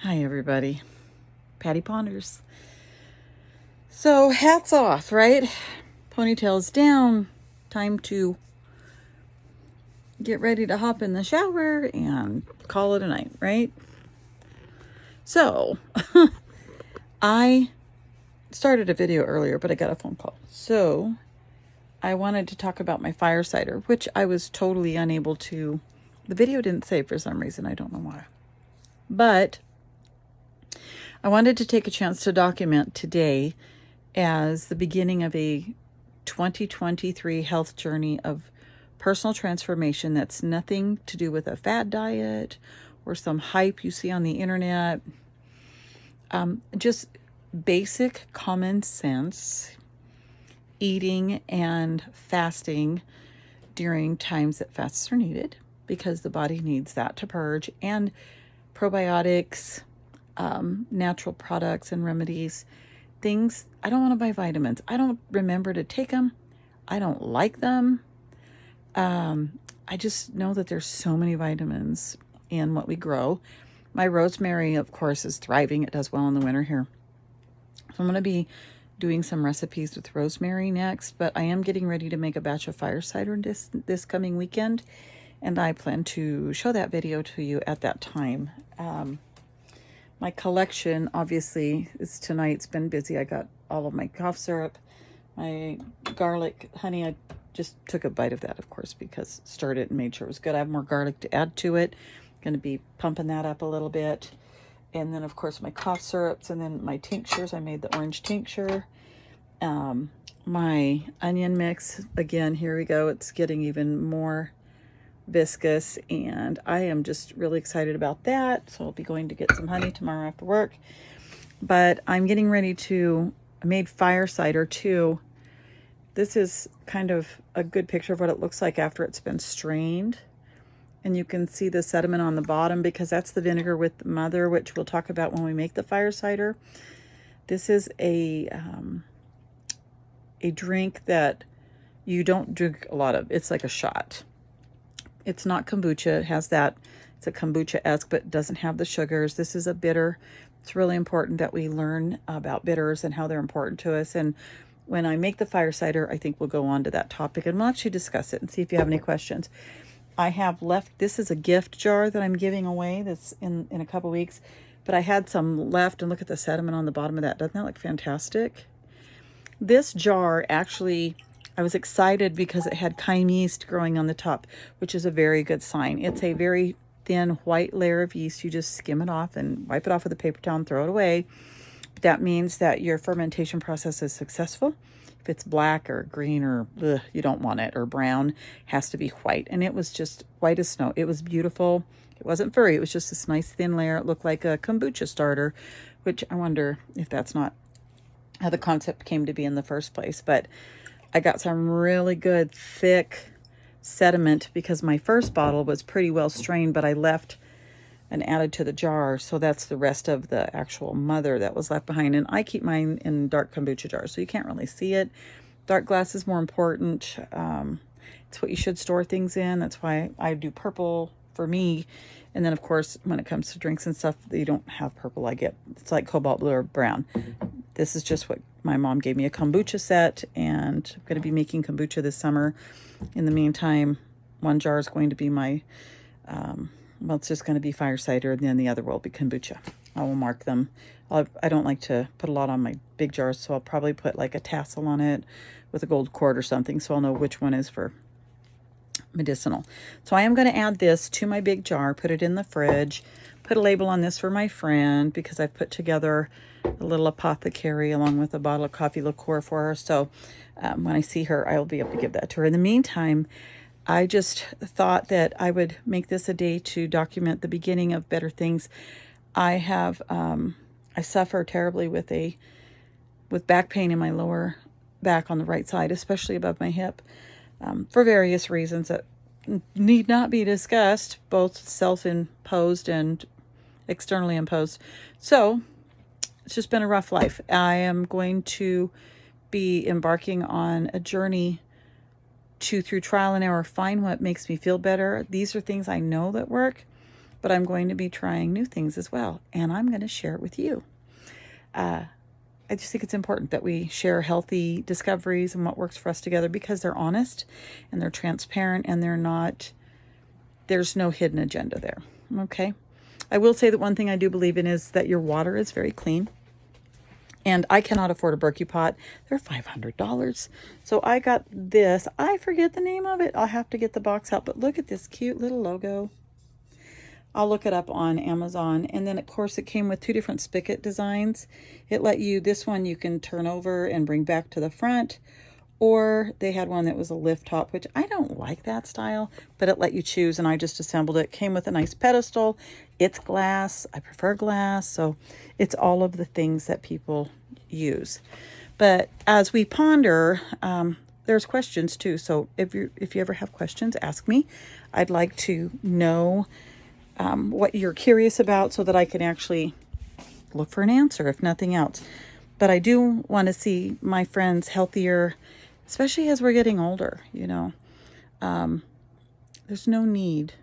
Hi, everybody. Patty Ponders. So, hats off, right? Ponytails down. Time to get ready to hop in the shower and call it a night, right? So, I started a video earlier, but I got a phone call. So, I wanted to talk about my fire cider, which I was totally unable to. The video didn't save for some reason. I don't know why. But I wanted to take a chance to document today as the beginning of a 2023 health journey of personal transformation that's nothing to do with a fad diet or some hype you see on the internet. Just basic common sense eating and fasting during times that fasts are needed, because the body needs that to purge, and probiotics, natural products and remedies, things. I don't want to buy vitamins. I don't remember to take them. I don't like them. I just know that there's so many vitamins in what we grow. My rosemary, of course, is thriving. It does well in the winter here. So I'm going to be doing some recipes with rosemary next, but I am getting ready to make a batch of fire cider this coming weekend, and I plan to show that video to you at that time. My collection, obviously, is tonight. It's been busy. I got all of my cough syrup, my garlic honey. I just took a bite of that, of course, because stirred it and made sure it was good. I have more garlic to add to it. Going to be pumping that up a little bit. And then, of course, my cough syrups, and then my tinctures. I made the orange tincture. My onion mix. Again, here we go. It's getting even more viscous, and I am just really excited about that. So I'll be going to get some honey tomorrow after work. But I'm getting ready I made fire cider too. This is kind of a good picture of what it looks like after it's been strained. And you can see the sediment on the bottom, because that's the vinegar with the mother, which we'll talk about when we make the fire cider. This is a drink that you don't drink a lot of. It's like a shot. It's not kombucha. It has that. It's a kombucha-esque, but it doesn't have the sugars. This is a bitter. It's really important that we learn about bitters and how they're important to us. And when I make the fire cider, I think we'll go on to that topic, and we'll actually discuss it and see if you have any questions. I have left, this is a gift jar that I'm giving away that's in a couple weeks, but I had some left, and look at the sediment on the bottom of that. Doesn't that look fantastic? This jar, actually, I was excited because it had chyme yeast growing on the top, which is a very good sign. It's a very thin white layer of yeast. You just skim it off and wipe it off with a paper towel and throw it away. That means that your fermentation process is successful. If it's black or green or you don't want it, or brown, it has to be white. And it was just white as snow. It was beautiful. It wasn't furry. It was just this nice thin layer. It looked like a kombucha starter, which I wonder if that's not how the concept came to be in the first place. But I got some really good thick sediment, because my first bottle was pretty well strained, but I left and added to the jar. So that's the rest of the actual mother that was left behind. And I keep mine in dark kombucha jars, so you can't really see it. Dark glass is more important. It's what you should store things in. That's why I do purple for me. And then, of course, when it comes to drinks and stuff, you don't have purple. It's like cobalt blue or brown. This is just what my mom gave me, a kombucha set, and I'm going to be making kombucha this summer. In the meantime, one jar is going to be my, it's just going to be fire cider, and then the other will be kombucha. I will mark them. I don't like to put a lot on my big jars, so I'll probably put like a tassel on it with a gold cord or something, so I'll know which one is for medicinal. So I am going to add this to my big jar, put it in the fridge, put a label on this for my friend, because I've put together a little apothecary along with a bottle of coffee liqueur for her. So when I see her, I will be able to give that to her. In the meantime, I just thought that I would make this a day to document the beginning of better things. I suffer terribly with back pain in my lower back on the right side, especially above my hip, for various reasons that need not be discussed, both self-imposed and externally imposed. So it's just been a rough life. I am going to be embarking on a journey to, through trial and error, find what makes me feel better. These are things I know that work. but I'm going to be trying new things as well, and I'm going to share it with you. I just think it's important that we share healthy discoveries and what works for us together, because they're honest and they're transparent and there's no hidden agenda there. Okay. I will say that one thing I do believe in is that your water is very clean. And I cannot afford a Berkey pot. They're $500. So I got this. I forget the name of it. I'll have to get the box out. But look at this cute little logo. I'll look it up on Amazon. And then, of course, it came with 2 different spigot designs. It let you, this one you can turn over and bring back to the front. Or they had one that was a lift top, which I don't like that style, but it let you choose, and I just assembled it. Came with a nice pedestal. It's glass. I prefer glass, so it's all of the things that people use. But as we ponder, there's questions too. So if you ever have questions, ask me. I'd like to know what you're curious about so that I can actually look for an answer, if nothing else. But I do want to see my friends healthier, especially as we're getting older, you know. There's no need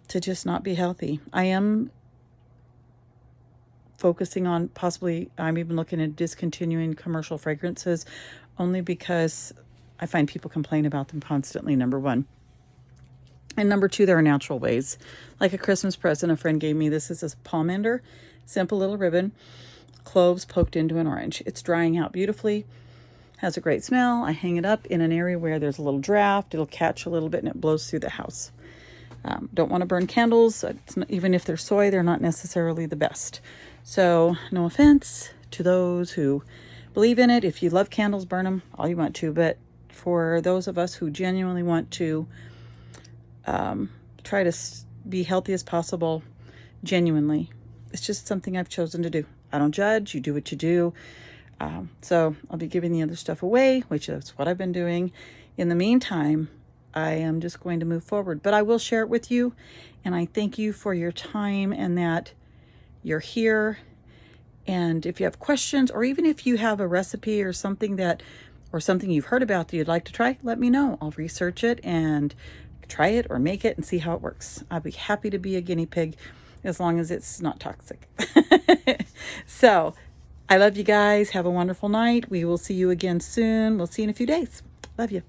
to just not be healthy. I am focusing on possibly, I'm even looking at discontinuing commercial fragrances, only because I find people complain about them constantly, number one. And number two, there are natural ways. Like a Christmas present a friend gave me. This is a pomander, simple little ribbon, cloves poked into an orange. It's drying out beautifully. Has a great smell. I hang it up in an area where there's a little draft. It'll catch a little bit and it blows through the house. Don't want to burn candles. Even if they're soy, they're not necessarily the best. So no offense to those who believe in it. If you love candles, burn them all you want to. But for those of us who genuinely want to try to be healthy as possible, genuinely, it's just something I've chosen to do. I don't judge. You do what you do. So I'll be giving the other stuff away, which is what I've been doing. In the meantime, I am just going to move forward, but I will share it with you. And I thank you for your time and that you're here. And if you have questions, or even if you have a recipe or something you've heard about that you'd like to try, let me know. I'll research it and try it or make it and see how it works. I'll be happy to be a guinea pig as long as it's not toxic. So I love you guys. Have a wonderful night. We will see you again soon. We'll see you in a few days. Love you.